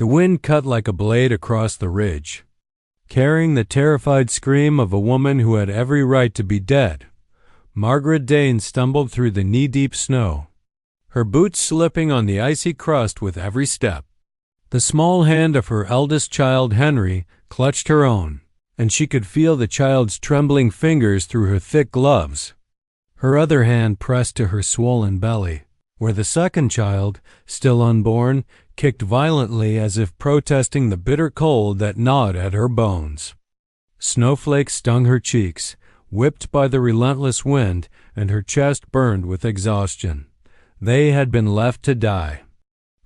The wind cut like a blade across the ridge, carrying the terrified scream of a woman who had every right to be dead. Margaret Dane stumbled through the knee-deep snow, her boots slipping on the icy crust with every step. The small hand of her eldest child, Henry, clutched her own, and she could feel the child's trembling fingers through her thick gloves. Her other hand pressed to her swollen belly, where the second child, still unborn, kicked violently as if protesting the bitter cold that gnawed at her bones. Snowflakes stung her cheeks, whipped by the relentless wind, and her chest burned with exhaustion. They had been left to die.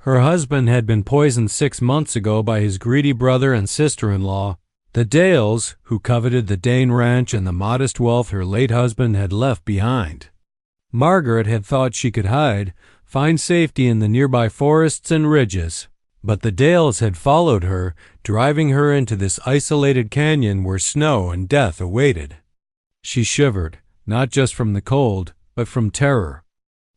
Her husband had been poisoned 6 months ago by his greedy brother and sister-in-law, the Dales, who coveted the Dane ranch and the modest wealth her late husband had left behind. Margaret had thought she could find safety in the nearby forests and ridges, but the Dales had followed her, driving her into this isolated canyon where snow and death awaited. She shivered, not just from the cold, but from terror.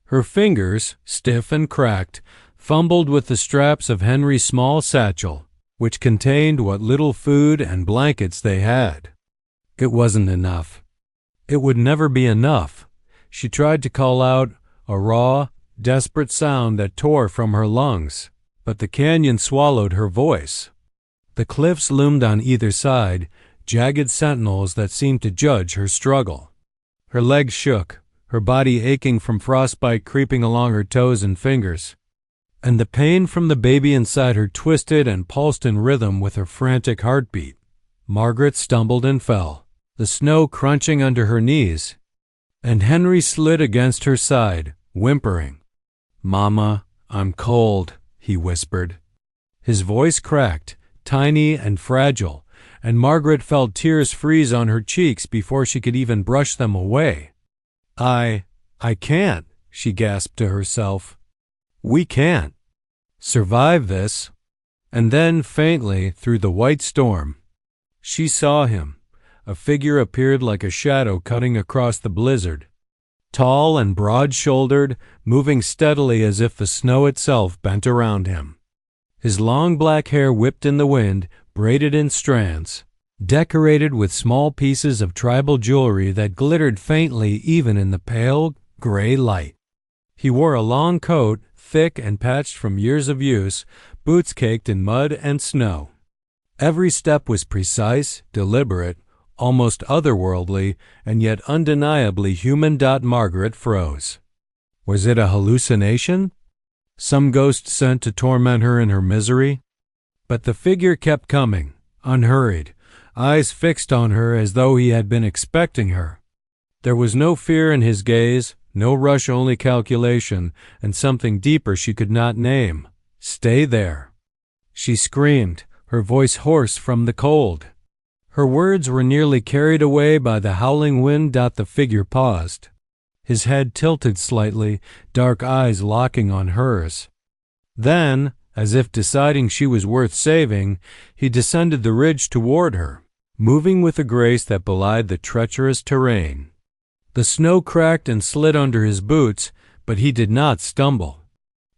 Her fingers, stiff and cracked, fumbled with the straps of Henry's small satchel, which contained what little food and blankets they had. It wasn't enough. It would never be enough. She tried to call out, a raw, desperate sound that tore from her lungs, but the canyon swallowed her voice. The cliffs loomed on either side, jagged sentinels that seemed to judge her struggle. Her legs shook, her body aching from frostbite creeping along her toes and fingers, and the pain from the baby inside her twisted and pulsed in rhythm with her frantic heartbeat. Margaret stumbled and fell, the snow crunching under her knees, and Henry slid against her side, whimpering. "Mama, I'm cold," he whispered. His voice cracked, tiny and fragile, and Margaret felt tears freeze on her cheeks before she could even brush them away. I can't," she gasped to herself. "We can't survive this." And then, faintly, through the white storm, she saw him. A figure appeared like a shadow cutting across the blizzard. Tall and broad-shouldered, moving steadily as if the snow itself bent around him. His long black hair whipped in the wind, braided in strands, decorated with small pieces of tribal jewelry that glittered faintly even in the pale, gray light. He wore a long coat, thick and patched from years of use, boots caked in mud and snow. Every step was precise, deliberate, almost otherworldly, and yet undeniably human. Margaret froze. Was it a hallucination? Some ghost sent to torment her in her misery? But the figure kept coming, unhurried, eyes fixed on her as though he had been expecting her. There was no fear in his gaze, no rush, only calculation, and something deeper she could not name. "Stay there." She screamed, her voice hoarse from the cold. Her words were nearly carried away by the howling wind. The figure paused, his head tilted slightly, dark eyes locking on hers. Then, as if deciding she was worth saving, he descended the ridge toward her, moving with a grace that belied the treacherous terrain. The snow cracked and slid under his boots, but he did not stumble.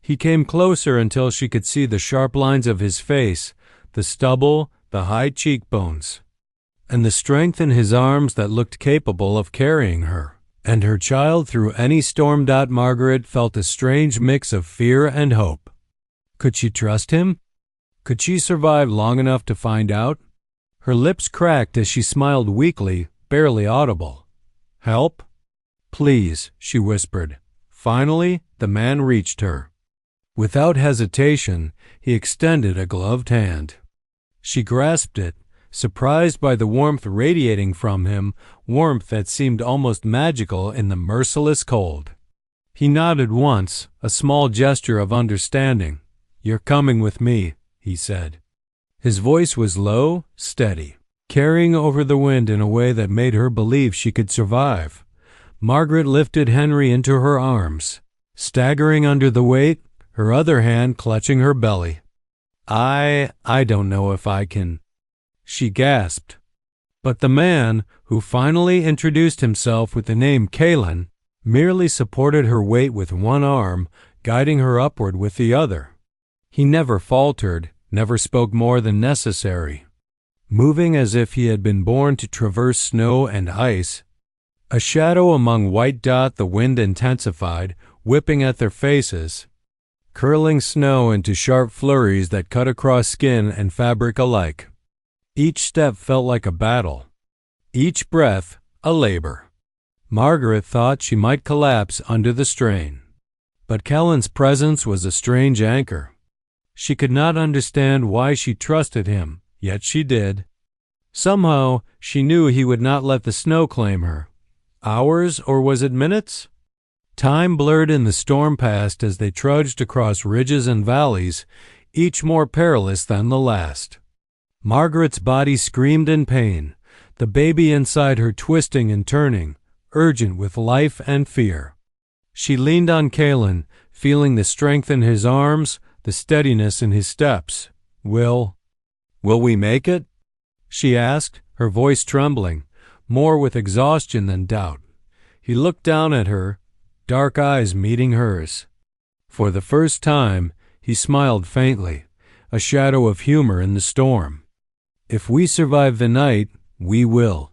He came closer until she could see the sharp lines of his face, the stubble, the high cheekbones, and the strength in his arms that looked capable of carrying her and her child through any storm. Margaret felt a strange mix of fear and hope. Could she trust him? Could she survive long enough to find out? Her lips cracked as she smiled weakly, barely audible. "Help? Please," she whispered. Finally, the man reached her. Without hesitation, he extended a gloved hand. She grasped it, surprised by the warmth radiating from him, warmth that seemed almost magical in the merciless cold. He nodded once, a small gesture of understanding. "You're coming with me," he said. His voice was low, steady, carrying over the wind in a way that made her believe she could survive. Margaret lifted Henry into her arms, staggering under the weight, her other hand clutching her belly. I don't know if I can," she gasped. But the man, who finally introduced himself with the name Kaelen, merely supported her weight with one arm, guiding her upward with the other. He never faltered, never spoke more than necessary. Moving as if he had been born to traverse snow and ice, a shadow among white dot the wind intensified, whipping at their faces, curling snow into sharp flurries that cut across skin and fabric alike. Each step felt like a battle, each breath a labor. Margaret thought she might collapse under the strain. But Kaelen's presence was a strange anchor. She could not understand why she trusted him, yet she did. Somehow, she knew he would not let the snow claim her. Hours, or was it minutes? Time blurred in the storm past as they trudged across ridges and valleys, each more perilous than the last. Margaret's body screamed in pain, the baby inside her twisting and turning, urgent with life and fear. She leaned on Kaelen, feeling the strength in his arms, the steadiness in his steps. Will we make it?" she asked, her voice trembling, more with exhaustion than doubt. He looked down at her, dark eyes meeting hers. For the first time, he smiled faintly, a shadow of humor in the storm. "If we survive the night, we will."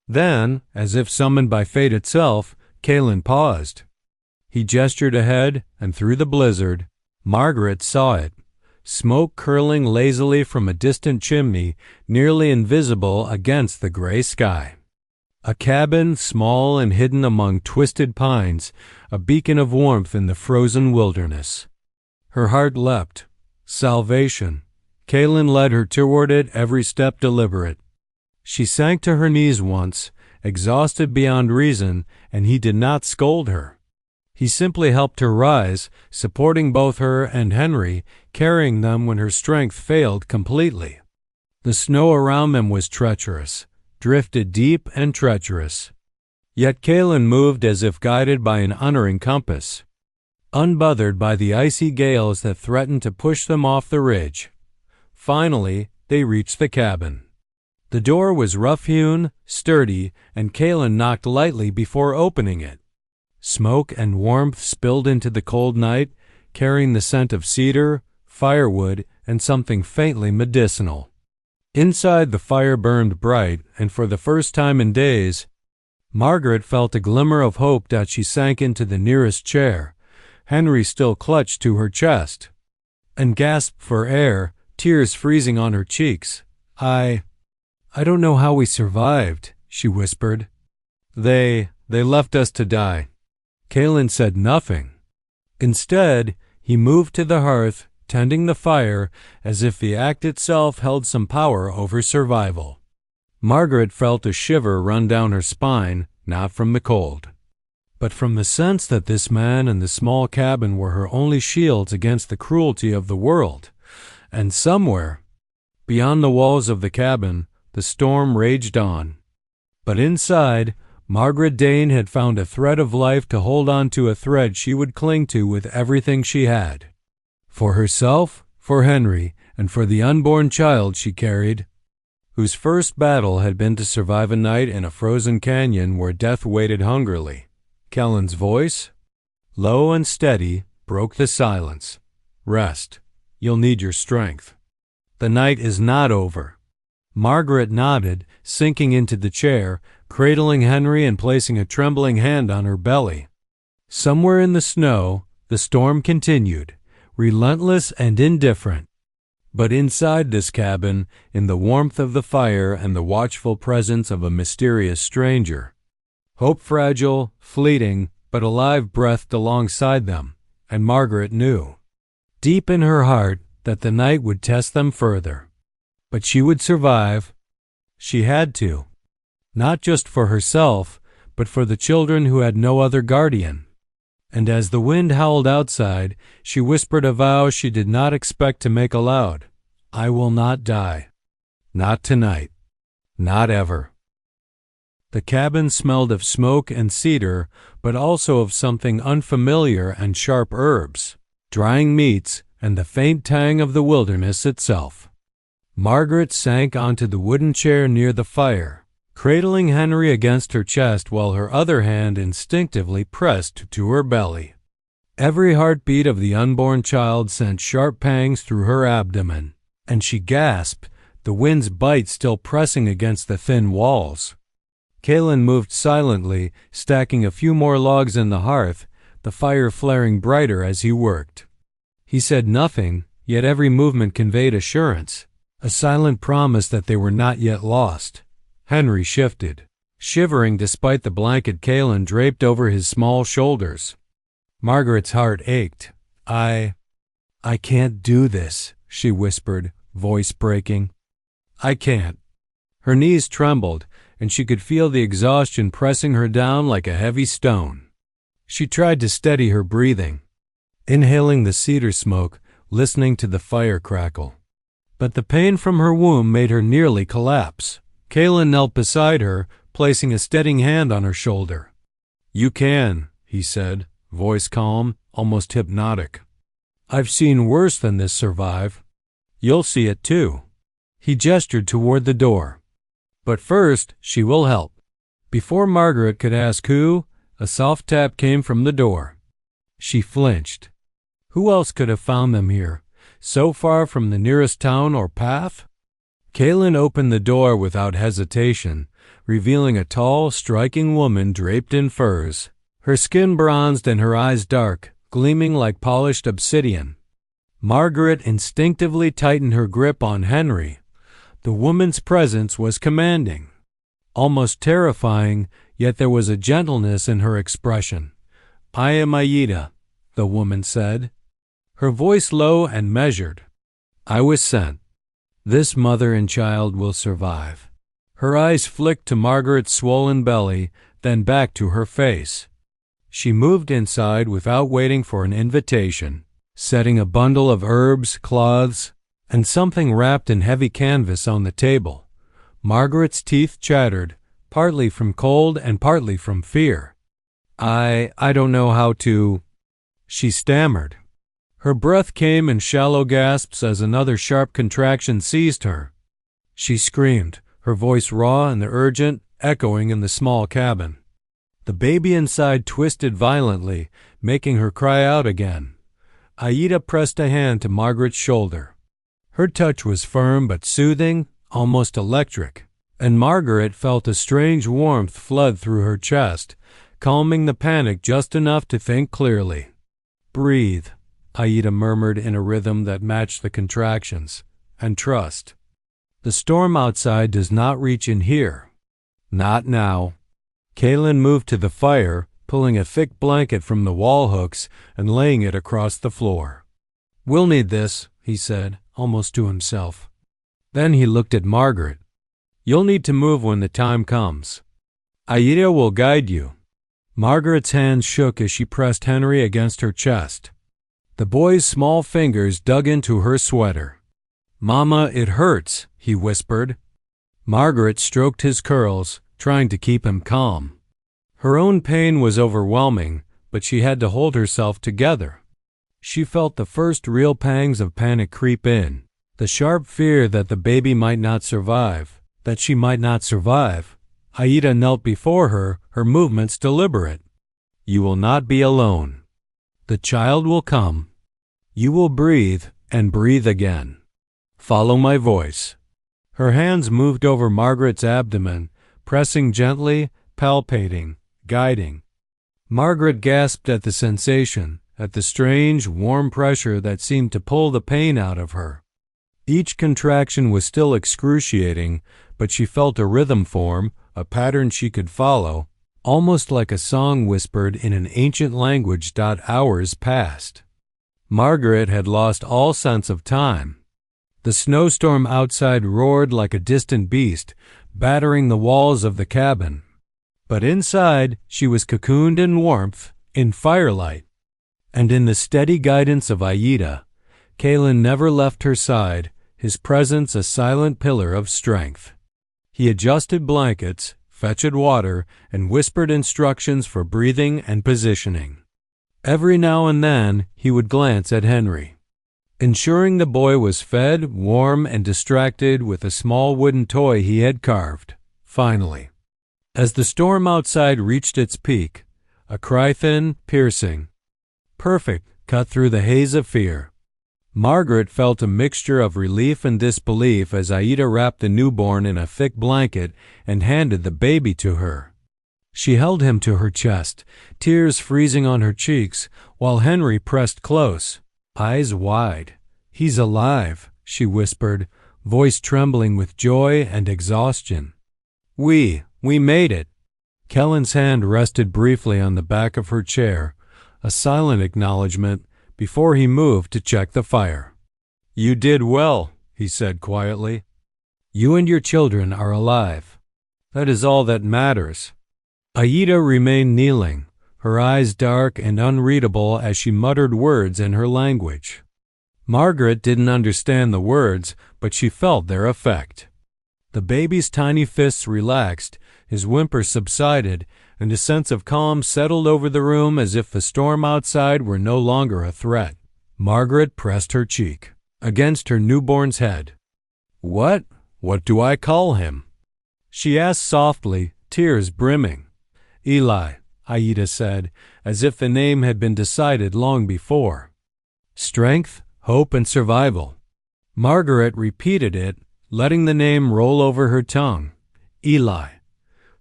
Then, as if summoned by fate itself, Kaelen paused. He gestured ahead, and through the blizzard, Margaret saw it, smoke curling lazily from a distant chimney, nearly invisible against the gray sky. A cabin, small and hidden among twisted pines, a beacon of warmth in the frozen wilderness. Her heart leapt. Salvation. Kaelen led her toward it, every step deliberate. She sank to her knees once, exhausted beyond reason, and he did not scold her. He simply helped her rise, supporting both her and Henry, carrying them when her strength failed completely. The snow around them was treacherous, drifted deep and treacherous. Yet Kaelen moved as if guided by an unerring compass, unbothered by the icy gales that threatened to push them off the ridge. Finally, they reached the cabin. The door was rough-hewn, sturdy, and Kaelen knocked lightly before opening it. Smoke and warmth spilled into the cold night, carrying the scent of cedar, firewood, and something faintly medicinal. Inside, the fire burned bright, and for the first time in days, Margaret felt a glimmer of hope as she sank into the nearest chair, Henry still clutched to her chest, and gasped for air, tears freezing on her cheeks. I don't know how we survived," she whispered. They left us to die." Kaelen said nothing. Instead, he moved to the hearth, tending the fire as if the act itself held some power over survival. Margaret felt a shiver run down her spine, not from the cold, but from the sense that this man and the small cabin were her only shields against the cruelty of the world. And somewhere, beyond the walls of the cabin, the storm raged on. But inside, Margaret Dane had found a thread of life to hold on to, a thread she would cling to with everything she had. For herself, for Henry, and for the unborn child she carried, whose first battle had been to survive a night in a frozen canyon where death waited hungrily. Kaelen's voice, low and steady, broke the silence. "Rest. You'll need your strength. The night is not over." Margaret nodded, sinking into the chair, cradling Henry and placing a trembling hand on her belly. Somewhere in the snow, the storm continued, relentless and indifferent. But inside this cabin, in the warmth of the fire and the watchful presence of a mysterious stranger, hope, fragile, fleeting, but alive, breathed alongside them, and Margaret knew, deep in her heart, that the night would test them further. But she would survive. She had to. Not just for herself, but for the children who had no other guardian. And as the wind howled outside, she whispered a vow she did not expect to make aloud. "I will not die. Not tonight. Not ever." The cabin smelled of smoke and cedar, but also of something unfamiliar and sharp herbs, drying meats, and the faint tang of the wilderness itself. Margaret sank onto the wooden chair near the fire, cradling Henry against her chest while her other hand instinctively pressed to her belly. Every heartbeat of the unborn child sent sharp pangs through her abdomen. and she gasped, the wind's bite still pressing against the thin walls. Kaelen moved silently, stacking a few more logs in the hearth, the fire flaring brighter as he worked. He said nothing, yet every movement conveyed assurance, a silent promise that they were not yet lost. Henry shifted, shivering despite the blanket Kaelen draped over his small shoulders. Margaret's heart ached. I can't do this," she whispered, voice breaking. "I can't." Her knees trembled, and she could feel the exhaustion pressing her down like a heavy stone. She tried to steady her breathing, inhaling the cedar smoke, listening to the fire crackle. But the pain from her wound made her nearly collapse. Kaelen knelt beside her, placing a steadying hand on her shoulder. "You can," he said, voice calm, almost hypnotic. "I've seen worse than this survive. You'll see it too." He gestured toward the door. "But first, she will help." Before Margaret could ask who, a soft tap came from the door. She flinched. Who else could have found them here, so far from the nearest town or path? Kaelen opened the door without hesitation, revealing a tall, striking woman draped in furs, her skin bronzed and her eyes dark, gleaming like polished obsidian. Margaret instinctively tightened her grip on Henry. The woman's presence was commanding, almost terrifying, yet there was a gentleness in her expression. "I am Ayita," the woman said, her voice low and measured. "I was sent. This mother and child will survive." Her eyes flicked to Margaret's swollen belly, then back to her face. She moved inside without waiting for an invitation, setting a bundle of herbs, cloths, and something wrapped in heavy canvas on the table. Margaret's teeth chattered, partly from cold and partly from fear. I don't know how to," she stammered. Her breath came in shallow gasps as another sharp contraction seized her. She screamed, her voice raw and urgent, echoing in the small cabin. The baby inside twisted violently, making her cry out again. Ayita pressed a hand to Margaret's shoulder. Her touch was firm but soothing, almost electric, and Margaret felt a strange warmth flood through her chest, calming the panic just enough to think clearly. "Breathe," Ayita murmured in a rhythm that matched the contractions, "and trust. The storm outside does not reach in here. Not now." Kaelen moved to the fire, pulling a thick blanket from the wall hooks and laying it across the floor. "We'll need this," he said, almost to himself. Then he looked at Margaret. "You'll need to move when the time comes. Ayita will guide you." Margaret's hands shook as she pressed Henry against her chest. The boy's small fingers dug into her sweater. "Mama, it hurts," he whispered. Margaret stroked his curls, trying to keep him calm. Her own pain was overwhelming, but she had to hold herself together. She felt the first real pangs of panic creep in, the sharp fear that the baby might not survive, that she might not survive. Ayita knelt before her, her movements deliberate. "You will not be alone. The child will come. You will breathe and breathe again. Follow my voice." Her hands moved over Margaret's abdomen, pressing gently, palpating, guiding. Margaret gasped at the sensation, at the strange, warm pressure that seemed to pull the pain out of her. Each contraction was still excruciating, but she felt a rhythm form, a pattern she could follow, almost like a song whispered in an ancient language. Hours passed. Margaret had lost all sense of time. The snowstorm outside roared like a distant beast, battering the walls of the cabin. But inside, she was cocooned in warmth, in firelight. And in the steady guidance of Ayita, Kaelen never left her side, his presence a silent pillar of strength. He adjusted blankets, fetched water, and whispered instructions for breathing and positioning. Every now and then, he would glance at Henry, ensuring the boy was fed, warm, and distracted with a small wooden toy he had carved. Finally, as the storm outside reached its peak, a cry thin, piercing, perfect, cut through the haze of fear. Margaret felt a mixture of relief and disbelief as Ayita wrapped the newborn in a thick blanket and handed the baby to her. She held him to her chest, tears freezing on her cheeks, while Henry pressed close, eyes wide. "He's alive," she whispered, voice trembling with joy and exhaustion. We made it." Kaelen's hand rested briefly on the back of her chair, a silent acknowledgement, before he moved to check the fire. "You did well," he said quietly. "You and your children are alive. That is all that matters." Ayita remained kneeling, her eyes dark and unreadable as she muttered words in her language. Margaret didn't understand the words, but she felt their effect. The baby's tiny fists relaxed, his whimpers subsided, and a sense of calm settled over the room as if the storm outside were no longer a threat. Margaret pressed her cheek against her newborn's head. What do I call him?" she asked softly, tears brimming. "Eli," Ayita said, as if the name had been decided long before. "Strength, hope, and survival." Margaret repeated it, letting the name roll over her tongue. Eli.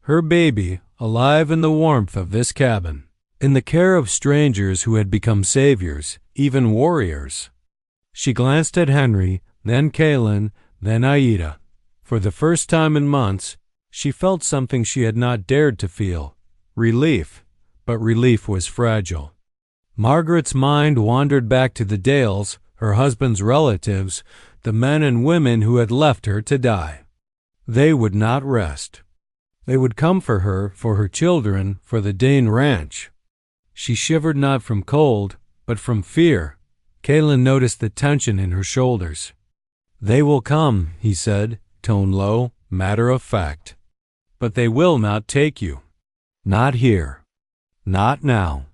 Her baby, alive in the warmth of this cabin, in the care of strangers who had become saviors, even warriors. She glanced at Henry, then Kaelen, then Ayita. For the first time in months, she felt something she had not dared to feel, relief, but relief was fragile. Margaret's mind wandered back to the Dales, her husband's relatives, the men and women who had left her to die. They would not rest. They would come for her children, for the Dane ranch. She shivered not from cold, but from fear. Kaelen noticed the tension in her shoulders. "They will come," he said, tone low, matter of fact. "But they will not take you. Not here. Not now."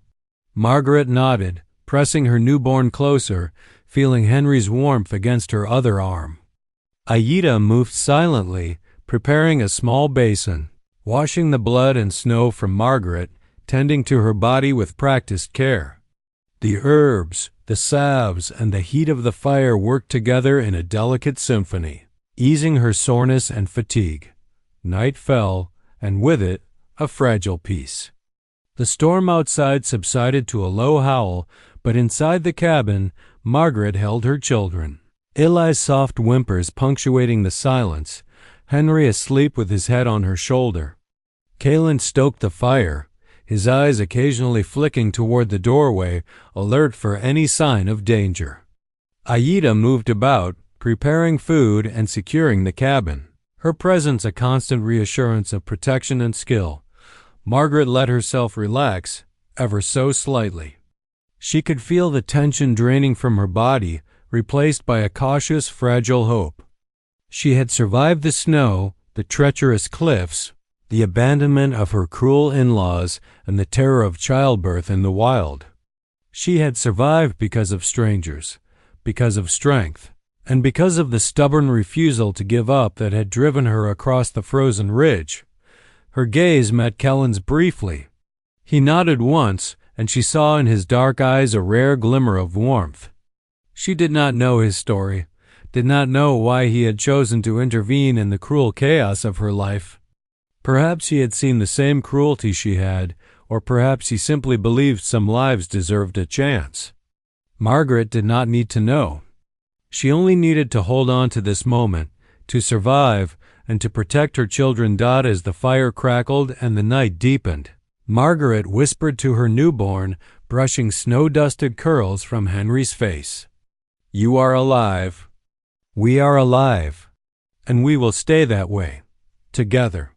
Margaret nodded, pressing her newborn closer, feeling Henry's warmth against her other arm. Ayita moved silently, preparing a small basin, washing the blood and snow from Margaret, tending to her body with practiced care. The herbs, the salves, and the heat of the fire worked together in a delicate symphony, easing her soreness and fatigue. Night fell, and with it, a fragile peace. The storm outside subsided to a low howl, but inside the cabin, Margaret held her children. Eli's soft whimpers punctuating the silence, Henry asleep with his head on her shoulder. Kaelen stoked the fire, his eyes occasionally flicking toward the doorway, alert for any sign of danger. Ayita moved about, preparing food and securing the cabin, her presence a constant reassurance of protection and skill. Margaret let herself relax, ever so slightly. She could feel the tension draining from her body, replaced by a cautious, fragile hope. She had survived the snow, the treacherous cliffs, the abandonment of her cruel in-laws, and the terror of childbirth in the wild. She had survived because of strangers, because of strength, and because of the stubborn refusal to give up that had driven her across the frozen ridge. Her gaze met Kaelen's briefly. He nodded once, and she saw in his dark eyes a rare glimmer of warmth. She did not know his story, did not know why he had chosen to intervene in the cruel chaos of her life. Perhaps he had seen the same cruelty she had, or perhaps he simply believed some lives deserved a chance. Margaret did not need to know. She only needed to hold on to this moment, to survive, and to protect her children. As the fire crackled and the night deepened, Margaret whispered to her newborn, brushing snow-dusted curls from Henry's face. "You are alive. We are alive. And we will stay that way. Together."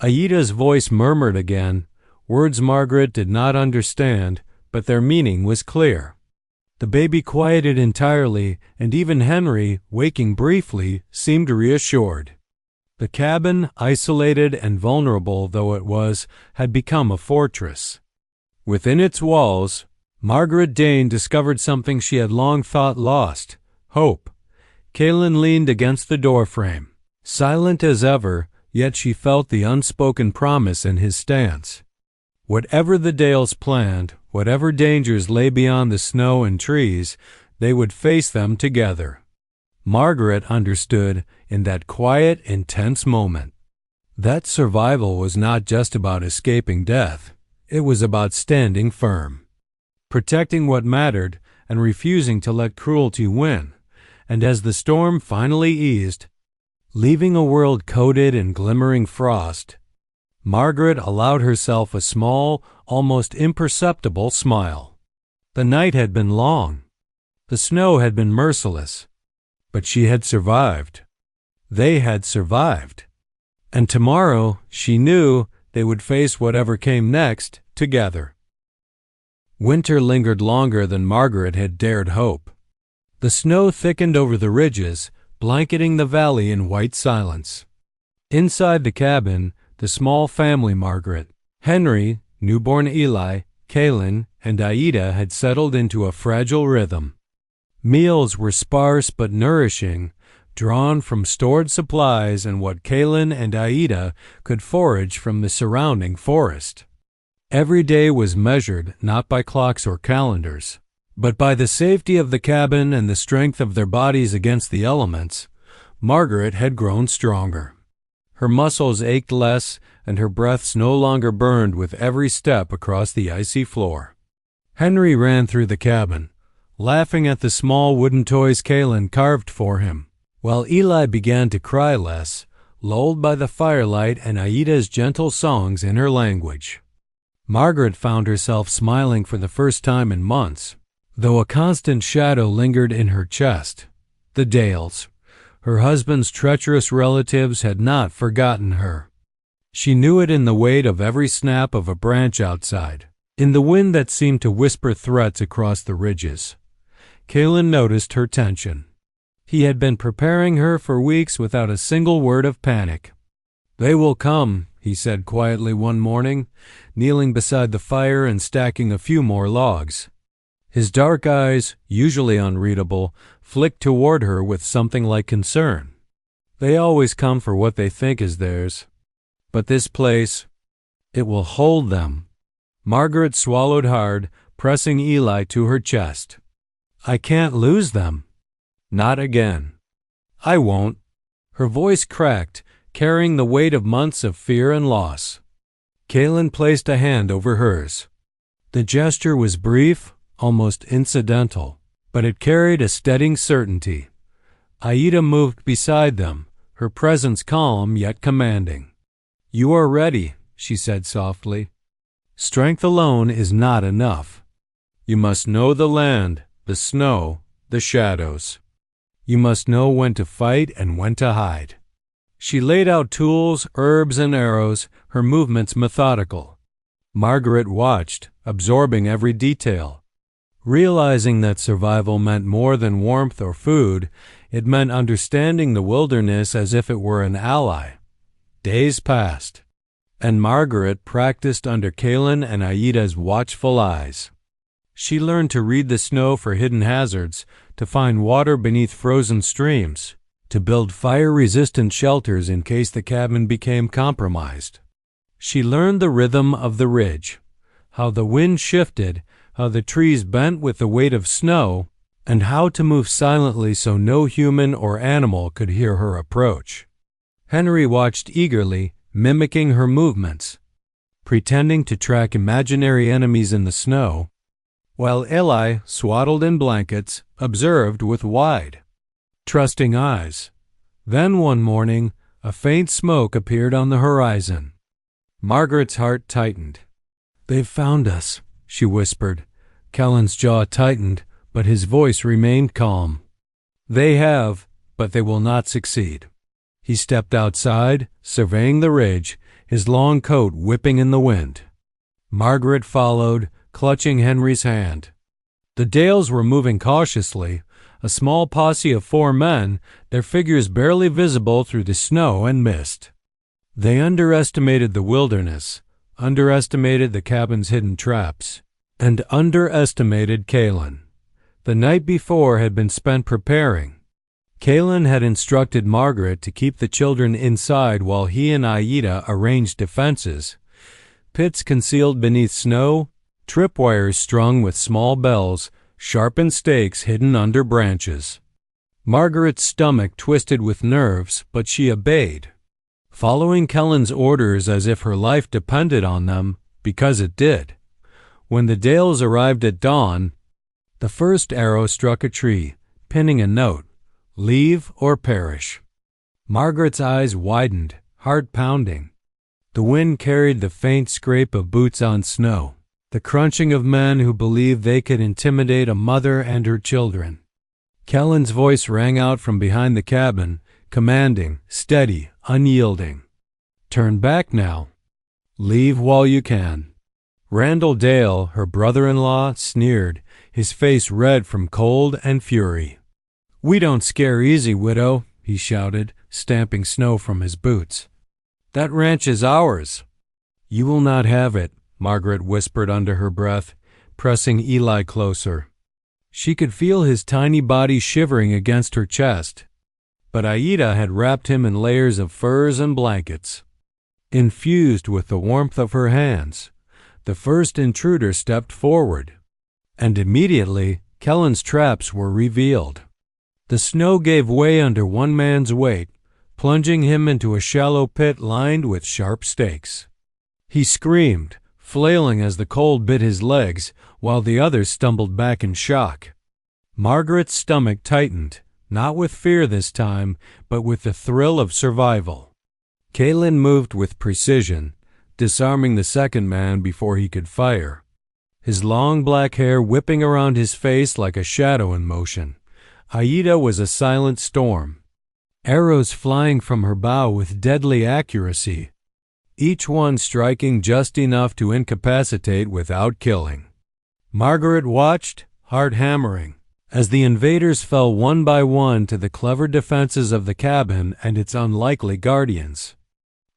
Ayita's voice murmured again, words Margaret did not understand, but their meaning was clear. The baby quieted entirely, and even Henry, waking briefly, seemed reassured. The cabin, isolated and vulnerable though it was, had become a fortress. Within its walls, Margaret Dane discovered something she had long thought lost: hope. Kaelen leaned against the doorframe, silent as ever, yet she felt the unspoken promise in his stance. Whatever the Dales planned, whatever dangers lay beyond the snow and trees, they would face them together. Margaret understood in that quiet, intense moment that survival was not just about escaping death. It was about standing firm, protecting what mattered, and refusing to let cruelty win. And as the storm finally eased, leaving a world coated in glimmering frost, Margaret allowed herself a small, almost imperceptible smile. The night had been long. The snow had been merciless. But she had survived. They had survived. And tomorrow, she knew, they would face whatever came next together. Winter lingered longer than Margaret had dared hope. The snow thickened over the ridges, blanketing the valley in white silence. Inside the cabin, the small family Margaret, Henry, newborn Eli, Kaelen, and Ayita had settled into a fragile rhythm. Meals were sparse but nourishing, drawn from stored supplies and what Kaelen and Ayita could forage from the surrounding forest. Every day was measured not by clocks or calendars, but by the safety of the cabin and the strength of their bodies against the elements. Margaret had grown stronger. Her muscles ached less, and her breaths no longer burned with every step across the icy floor. Henry ran through the cabin, laughing at the small wooden toys Kaelen carved for him, while Eli began to cry less, lulled by the firelight and Ayita's gentle songs in her language. Margaret found herself smiling for the first time in months, though a constant shadow lingered in her chest. The Dales, her husband's treacherous relatives, had not forgotten her. She knew it in the weight of every snap of a branch outside, in the wind that seemed to whisper threats across the ridges. Kaelen noticed her tension. He had been preparing her for weeks without a single word of panic. "They will come," he said quietly one morning, kneeling beside the fire and stacking a few more logs. His dark eyes, usually unreadable, flicked toward her with something like concern. "They always come for what they think is theirs. But this place, it will hold them." Margaret swallowed hard, pressing Eli to her chest. "I can't lose them." "Not again." "I won't." Her voice cracked, carrying the weight of months of fear and loss. Kaelen placed a hand over hers. The gesture was brief, almost incidental, but it carried a steadying certainty. Ayita moved beside them, her presence calm yet commanding. "You are ready," she said softly. "Strength alone is not enough. You must know the land, the snow, the shadows. You must know when to fight and when to hide." She laid out tools, herbs, and arrows, her movements methodical. Margaret watched, absorbing every detail. Realizing that survival meant more than warmth or food, it meant understanding the wilderness as if it were an ally. Days passed, and Margaret practiced under Kaelen and Ayita's watchful eyes. She learned to read the snow for hidden hazards, to find water beneath frozen streams, to build fire-resistant shelters in case the cabin became compromised. She learned the rhythm of the ridge, how the wind shifted, how the trees bent with the weight of snow, and how to move silently so no human or animal could hear her approach. Henry watched eagerly, mimicking her movements, pretending to track imaginary enemies in the snow, while Eli, swaddled in blankets, observed with wide, trusting eyes. Then one morning, a faint smoke appeared on the horizon. Margaret's heart tightened. "They've found us," she whispered. Kaelen's jaw tightened, but his voice remained calm. "They have, but they will not succeed." He stepped outside, surveying the ridge, his long coat whipping in the wind. Margaret followed, clutching Henry's hand. The Dales were moving cautiously, a small posse of 4 men, their figures barely visible through the snow and mist. They underestimated the wilderness, underestimated the cabin's hidden traps, and underestimated Kaelen. The night before had been spent preparing. Kaelen had instructed Margaret to keep the children inside while he and Ayita arranged defenses. Pits concealed beneath snow, tripwires strung with small bells, sharpened stakes hidden under branches. Margaret's stomach twisted with nerves, but she obeyed, following Kaelen's orders as if her life depended on them, because it did. When the Dales arrived at dawn, the first arrow struck a tree, pinning a note, "Leave or perish." Margaret's eyes widened, heart pounding. The wind carried the faint scrape of boots on snow, the crunching of men who believed they could intimidate a mother and her children. Kaelen's voice rang out from behind the cabin, commanding, steady, unyielding. "Turn back now. Leave while you can." Randall Dale, her brother-in-law, sneered, his face red from cold and fury. "We don't scare easy, widow," he shouted, stamping snow from his boots. "That ranch is ours." "You will not have it," Margaret whispered under her breath, pressing Eli closer. She could feel his tiny body shivering against her chest, but Ayita had wrapped him in layers of furs and blankets. Infused with the warmth of her hands, the first intruder stepped forward, and immediately Kaelen's traps were revealed. The snow gave way under one man's weight, plunging him into a shallow pit lined with sharp stakes. He screamed, flailing as the cold bit his legs, while the others stumbled back in shock. Margaret's stomach tightened, not with fear this time, but with the thrill of survival. Kaelen moved with precision, disarming the second man before he could fire, his long black hair whipping around his face like a shadow in motion. Ayita was a silent storm, arrows flying from her bow with deadly accuracy, each one striking just enough to incapacitate without killing. Margaret watched, heart hammering, as the invaders fell one by one to the clever defenses of the cabin and its unlikely guardians.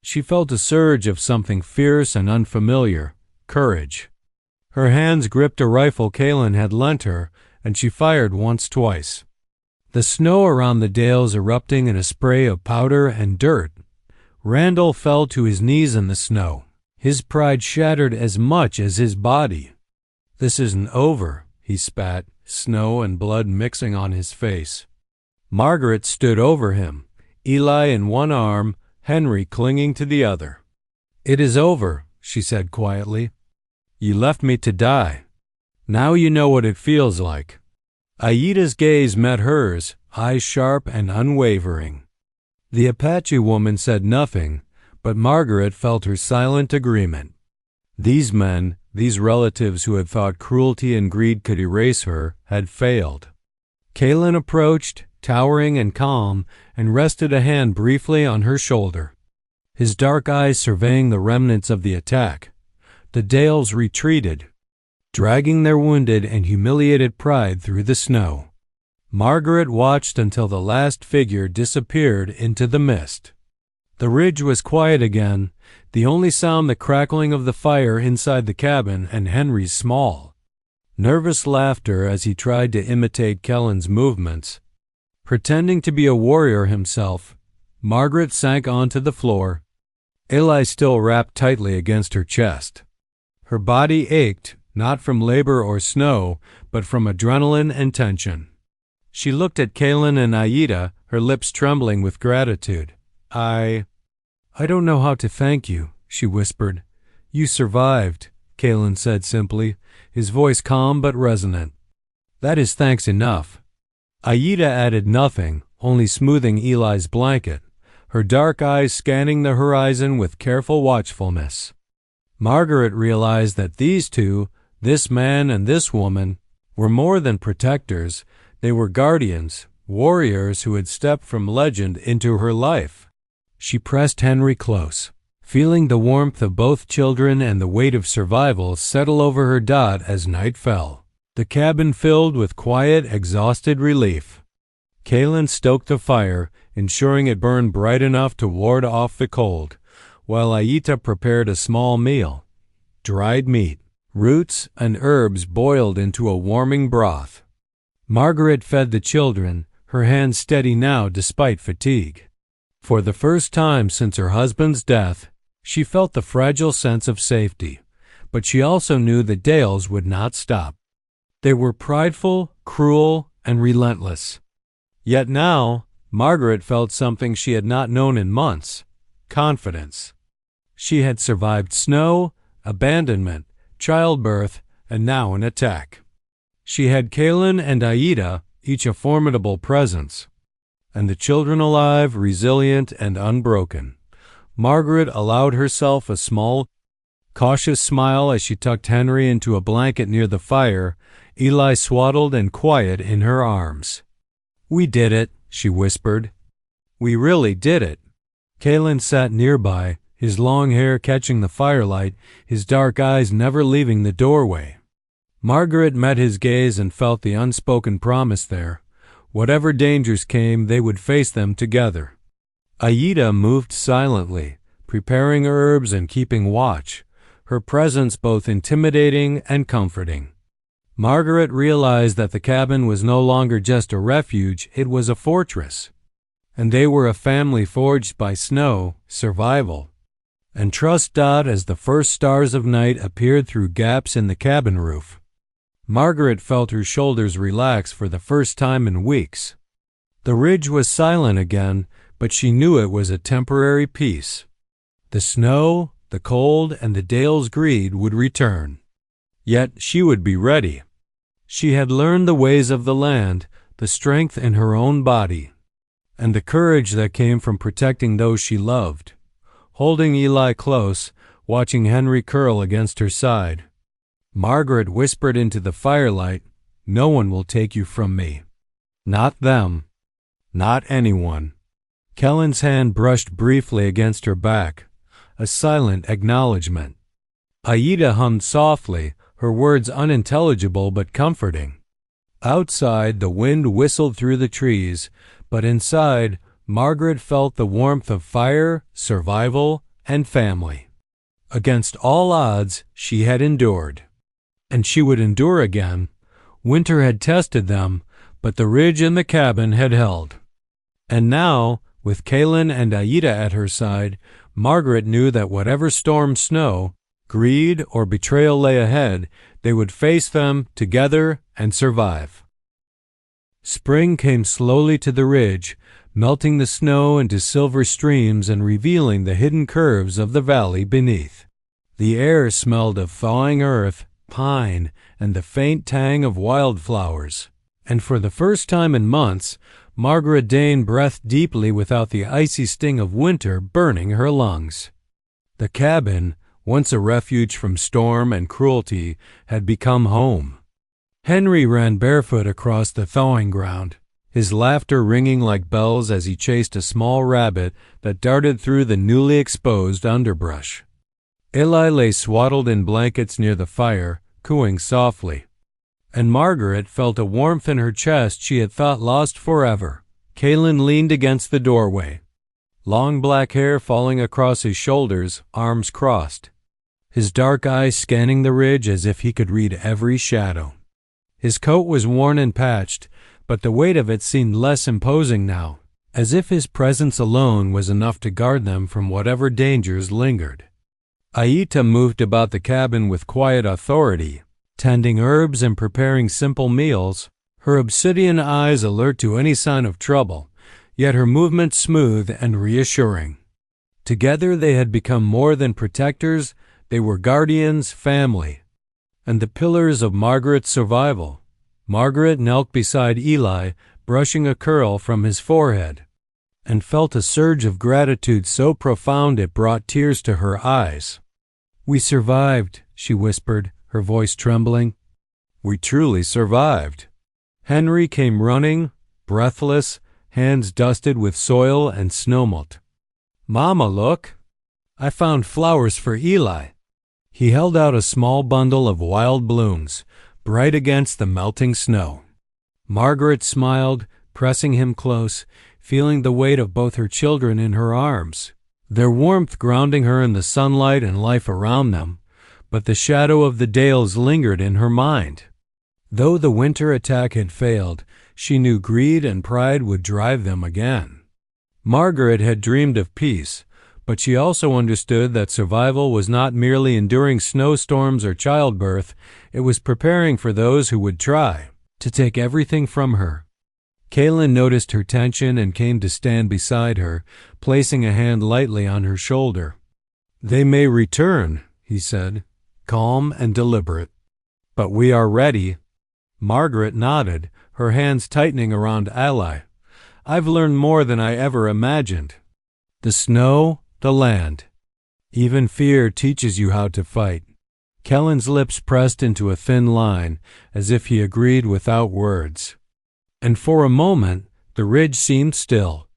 She felt a surge of something fierce and unfamiliar, courage. Her hands gripped a rifle Kaelen had lent her, and she fired once-twice. The snow around the Dales erupting in a spray of powder and dirt. Randall fell to his knees in the snow, his pride shattered as much as his body. "This isn't over," he spat, snow and blood mixing on his face. Margaret stood over him, Eli in one arm, Henry clinging to the other. "It is over," she said quietly. "You left me to die. Now you know what it feels like." Ayita's gaze met hers, eyes sharp and unwavering. The Apache woman said nothing, but Margaret felt her silent agreement. These men, these relatives who had thought cruelty and greed could erase her, had failed. Kaelen approached, towering and calm, and rested a hand briefly on her shoulder, his dark eyes surveying the remnants of the attack. The Dales retreated, dragging their wounded and humiliated pride through the snow. Margaret watched until the last figure disappeared into the mist. The ridge was quiet again, the only sound the crackling of the fire inside the cabin and Henry's small, nervous laughter as he tried to imitate Kaelen's movements. Pretending to be a warrior himself, Margaret sank onto the floor, Eli still wrapped tightly against her chest. Her body ached, not from labor or snow, but from adrenaline and tension. She looked at Kaelen and Ayita, her lips trembling with gratitude. I don't know how to thank you," she whispered. "You survived," Kaelen said simply, his voice calm but resonant. "That is thanks enough." Ayita added nothing, only smoothing Eli's blanket, her dark eyes scanning the horizon with careful watchfulness. Margaret realized that these two, this man and this woman, were more than protectors. They were guardians, warriors who had stepped from legend into her life. She pressed Henry close, feeling the warmth of both children and the weight of survival settle over her as night fell. The cabin filled with quiet, exhausted relief. Kaelen stoked the fire, ensuring it burned bright enough to ward off the cold, while Ayita prepared a small meal. Dried meat, roots, and herbs boiled into a warming broth. Margaret fed the children, her hands steady now despite fatigue. For the first time since her husband's death, she felt the fragile sense of safety, but she also knew the Dales would not stop. They were prideful, cruel, and relentless. Yet now, Margaret felt something she had not known in months: confidence. She had survived snow, abandonment, childbirth, and now an attack. She had Kaelen and Ayita, each a formidable presence, and the children alive, resilient, and unbroken. Margaret allowed herself a small, cautious smile as she tucked Henry into a blanket near the fire, Eli swaddled and quiet in her arms. "We did it," she whispered. "We really did it." Kaelen sat nearby, his long hair catching the firelight, his dark eyes never leaving the doorway. Margaret met his gaze and felt the unspoken promise there. Whatever dangers came, they would face them together. Ayita moved silently, preparing herbs and keeping watch, her presence both intimidating and comforting. Margaret realized that the cabin was no longer just a refuge, it was a fortress. And they were a family forged by snow, survival, and trust. As the first stars of night appeared through gaps in the cabin roof, Margaret felt her shoulders relax for the first time in weeks. The ridge was silent again, but she knew it was a temporary peace. The snow, the cold, and the Dale's greed would return. Yet she would be ready. She had learned the ways of the land, the strength in her own body, and the courage that came from protecting those she loved. Holding Eli close, watching Henry curl against her side, Margaret whispered into the firelight, "No one will take you from me. Not them. Not anyone." Kaelen's hand brushed briefly against her back, a silent acknowledgement. Ayita hummed softly, her words unintelligible but comforting. Outside, the wind whistled through the trees, but inside, Margaret felt the warmth of fire, survival, and family. Against all odds, she had endured. And she would endure again. Winter had tested them, but the ridge and the cabin had held. And now, with Kaelen and Ayita at her side, Margaret knew that whatever storm, snow, greed, or betrayal lay ahead, they would face them together and survive. Spring came slowly to the ridge, melting the snow into silver streams and revealing the hidden curves of the valley beneath. The air smelled of thawing earth, pine, and the faint tang of wildflowers. And for the first time in months, Margaret Dane breathed deeply without the icy sting of winter burning her lungs. The cabin, once a refuge from storm and cruelty, had become home. Henry ran barefoot across the thawing ground, his laughter ringing like bells as he chased a small rabbit that darted through the newly exposed underbrush. Eli lay swaddled in blankets near the fire, cooing softly. And Margaret felt a warmth in her chest she had thought lost forever. Kaelen leaned against the doorway, long black hair falling across his shoulders, arms crossed, his dark eyes scanning the ridge as if he could read every shadow. His coat was worn and patched, but the weight of it seemed less imposing now, as if his presence alone was enough to guard them from whatever dangers lingered. Ayita moved about the cabin with quiet authority, tending herbs and preparing simple meals, her obsidian eyes alert to any sign of trouble, yet her movements smooth and reassuring. Together they had become more than protectors, they were guardians, family, and the pillars of Margaret's survival. Margaret knelt beside Eli, brushing a curl from his forehead, and felt a surge of gratitude so profound it brought tears to her eyes. "We survived," she whispered, her voice trembling. "We truly survived." Henry came running, breathless, hands dusted with soil and snowmelt. "Mama, look! I found flowers for Eli." He held out a small bundle of wild blooms, bright against the melting snow. Margaret smiled, pressing him close, feeling the weight of both her children in her arms, their warmth grounding her in the sunlight and life around them. But the shadow of the Dales lingered in her mind. Though the winter attack had failed, she knew greed and pride would drive them again. Margaret had dreamed of peace, But she also understood that survival was not merely enduring snowstorms or childbirth, it was preparing for those who would try to take everything from her. Kaelen noticed her tension and came to stand beside her, placing a hand lightly on her shoulder. "They may return," he said, calm and deliberate. "But we are ready." Margaret nodded, her hands tightening around Ally. "I've learned more than I ever imagined. The snow, the land. Even fear teaches you how to fight." Kaelen's lips pressed into a thin line, as if he agreed without words. And for a moment, the ridge seemed still,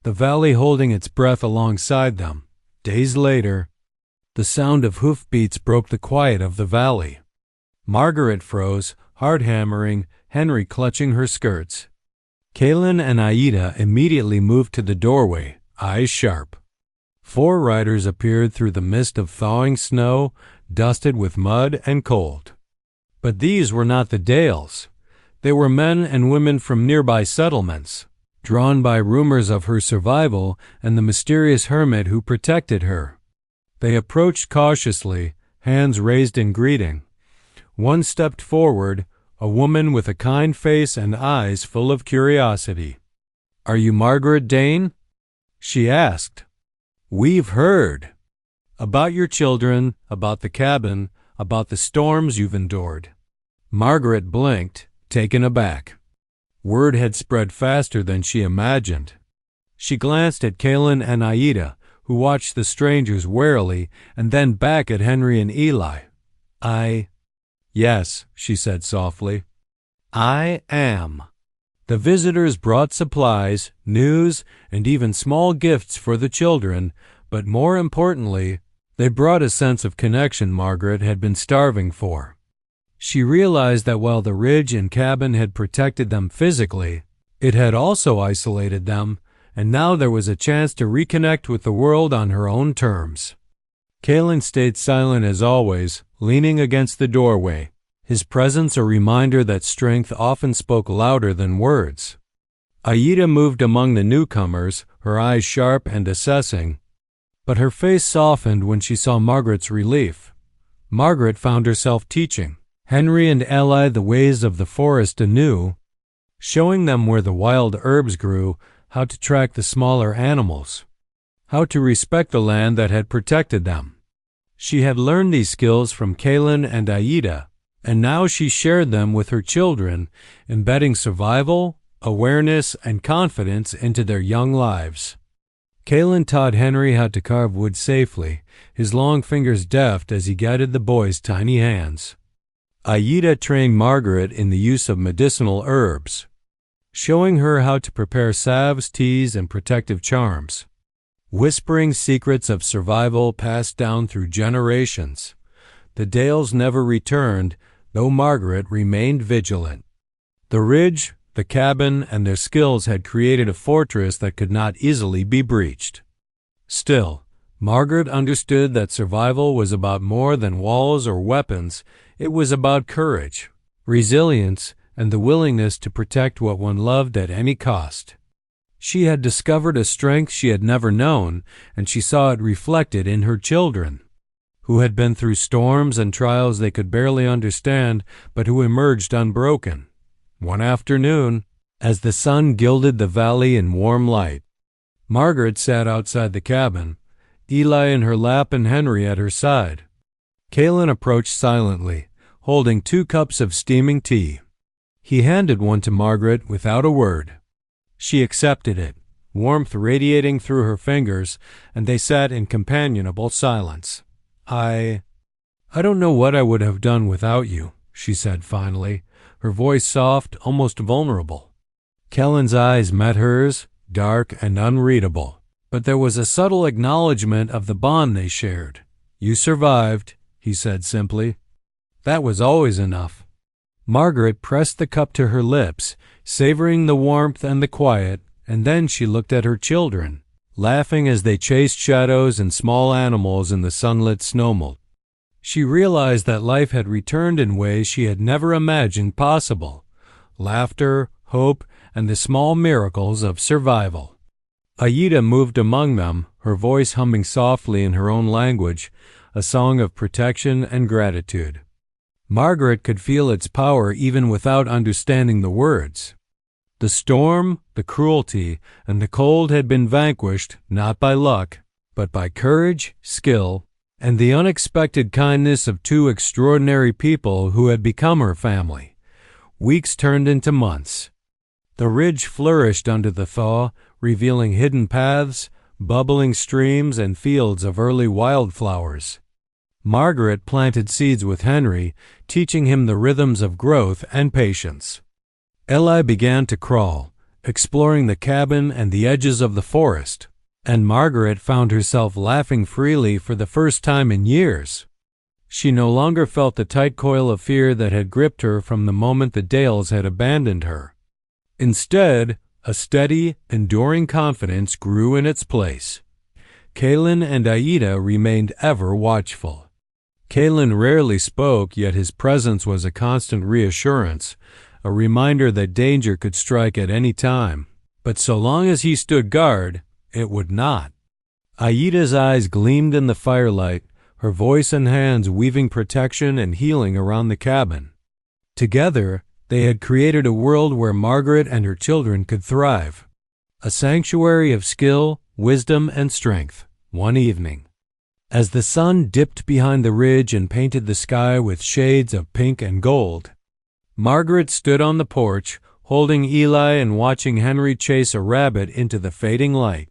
the valley holding its breath alongside them. Days later, the sound of hoofbeats broke the quiet of the valley. Margaret froze, heart hammering, Henry clutching her skirts. Kaelen and Ayita immediately moved to the doorway, eyes sharp. 4 riders appeared through the mist of thawing snow, dusted with mud and cold. But these were not the Dales. They were men and women from nearby settlements, drawn by rumors of her survival and the mysterious hermit who protected her. They approached cautiously, hands raised in greeting. One stepped forward, a woman with a kind face and eyes full of curiosity. "Are you Margaret Dane?" she asked. "We've heard about your children, about the cabin, about the storms you've endured." Margaret blinked, taken aback. Word had spread faster than she imagined. She glanced at Kaelen and Ayita, who watched the strangers warily, and then back at Henry and Eli. "Yes," she said softly. "I am." The visitors brought supplies, news, and even small gifts for the children, but more importantly, they brought a sense of connection Margaret had been starving for. She realized that while the ridge and cabin had protected them physically, it had also isolated them, and now there was a chance to reconnect with the world on her own terms. Kaelen stayed silent as always, leaning against the doorway, his presence a reminder that strength often spoke louder than words. Ayita moved among the newcomers, her eyes sharp and assessing, but her face softened when she saw Margaret's relief. Margaret found herself teaching Henry and Eli the ways of the forest anew, showing them where the wild herbs grew, how to track the smaller animals, how to respect the land that had protected them. She had learned these skills from Kaelen and Ayita, and now she shared them with her children, embedding survival, awareness, and confidence into their young lives. Kaelen taught Henry how to carve wood safely, his long fingers deft as he guided the boy's tiny hands. Ayita trained Margaret in the use of medicinal herbs, showing her how to prepare salves, teas, and protective charms, whispering secrets of survival passed down through generations. The Dales never returned, though Margaret remained vigilant. The ridge, the cabin, and their skills had created a fortress that could not easily be breached. Still, Margaret understood that survival was about more than walls or weapons. It was about courage, resilience, and the willingness to protect what one loved at any cost. She had discovered a strength she had never known, and she saw it reflected in her children, who had been through storms and trials they could barely understand, but who emerged unbroken. One afternoon, as the sun gilded the valley in warm light, Margaret sat outside the cabin, Eli in her lap and Henry at her side. Kaelen approached silently, holding 2 cups of steaming tea. He handed one to Margaret without a word. She accepted it, warmth radiating through her fingers, and they sat in companionable silence. I don't know what I would have done without you," she said finally, her voice soft, almost vulnerable. Kaelen's eyes met hers, dark and unreadable, but there was a subtle acknowledgement of the bond they shared. "You survived," he said simply. That was always enough. Margaret pressed the cup to her lips, savoring the warmth and the quiet, and then she looked at her children, laughing as they chased shadows and small animals in the sunlit snowmelt. She realized that life had returned in ways she had never imagined possible. Laughter, hope, and the small miracles of survival. Ayita moved among them, her voice humming softly in her own language, a song of protection and gratitude. Margaret could feel its power even without understanding the words. The storm, the cruelty, and the cold had been vanquished not by luck, but by courage, skill, and the unexpected kindness of two extraordinary people who had become her family. Weeks turned into months. The ridge flourished under the thaw, revealing hidden paths, bubbling streams, and fields of early wildflowers. Margaret planted seeds with Henry, teaching him the rhythms of growth and patience. Eli began to crawl, exploring the cabin and the edges of the forest, and Margaret found herself laughing freely for the first time in years. She no longer felt the tight coil of fear that had gripped her from the moment the Dales had abandoned her. Instead, a steady, enduring confidence grew in its place. Kaelen and Ayita remained ever watchful. Kaelen rarely spoke, yet his presence was a constant reassurance, a reminder that danger could strike at any time. But so long as he stood guard, it would not. Ayita's eyes gleamed in the firelight, her voice and hands weaving protection and healing around the cabin. Together, they had created a world where Margaret and her children could thrive. A sanctuary of skill, wisdom, and strength. One evening, as the sun dipped behind the ridge and painted the sky with shades of pink and gold, Margaret stood on the porch, holding Eli and watching Henry chase a rabbit into the fading light.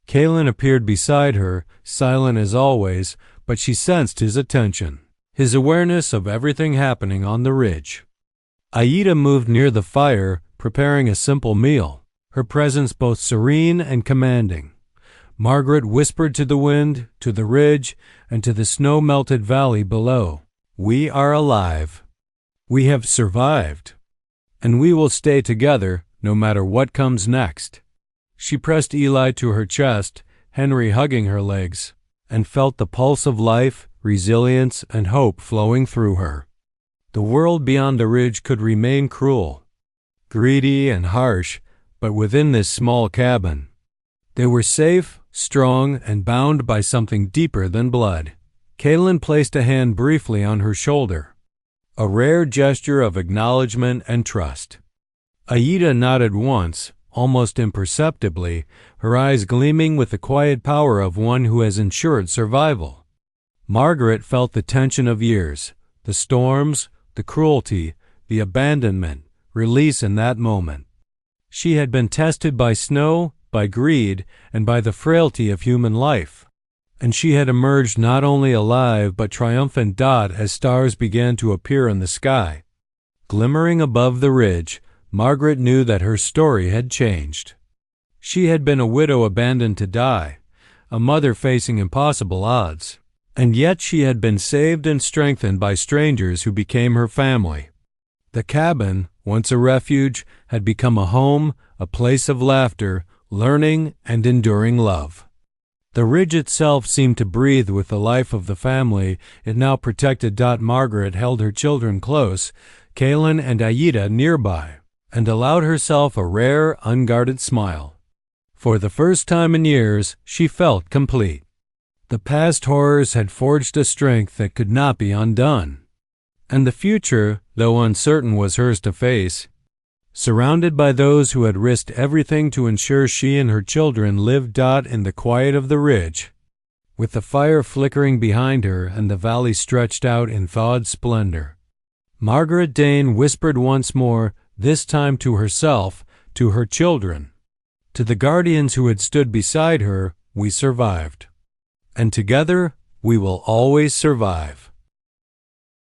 Kaelen appeared beside her, silent as always, but she sensed his attention, his awareness of everything happening on the ridge. Ayita moved near the fire, preparing a simple meal, her presence both serene and commanding. Margaret whispered to the wind, to the ridge, and to the snow-melted valley below, "We are alive. We have survived. And we will stay together, no matter what comes next." She pressed Eli to her chest, Henry hugging her legs, and felt the pulse of life, resilience, and hope flowing through her. The world beyond the ridge could remain cruel, greedy, and harsh, but within this small cabin, they were safe, strong, and bound by something deeper than blood. Kaelen placed a hand briefly on her shoulder, a rare gesture of acknowledgement and trust. Ayita nodded once, almost imperceptibly, her eyes gleaming with the quiet power of one who has ensured survival. Margaret felt the tension of years, the storms, the cruelty, the abandonment, release in that moment. She had been tested by snow, by greed, and by the frailty of human life. And she had emerged not only alive but triumphant as stars began to appear in the sky. Glimmering above the ridge, Margaret knew that her story had changed. She had been a widow abandoned to die, a mother facing impossible odds, and yet she had been saved and strengthened by strangers who became her family. The cabin, once a refuge, had become a home, a place of laughter, learning, and enduring love. The ridge itself seemed to breathe with the life of the family it now protected. Margaret held her children close, Kaelen and Ayita nearby, and allowed herself a rare, unguarded smile. For the first time in years, she felt complete. The past horrors had forged a strength that could not be undone. And the future, though uncertain, was hers to face. Surrounded by those who had risked everything to ensure she and her children lived in the quiet of the ridge, with the fire flickering behind her and the valley stretched out in thawed splendor. Margaret Dane whispered once more, this time to herself, to her children. To the guardians who had stood beside her, we survived. And together, we will always survive.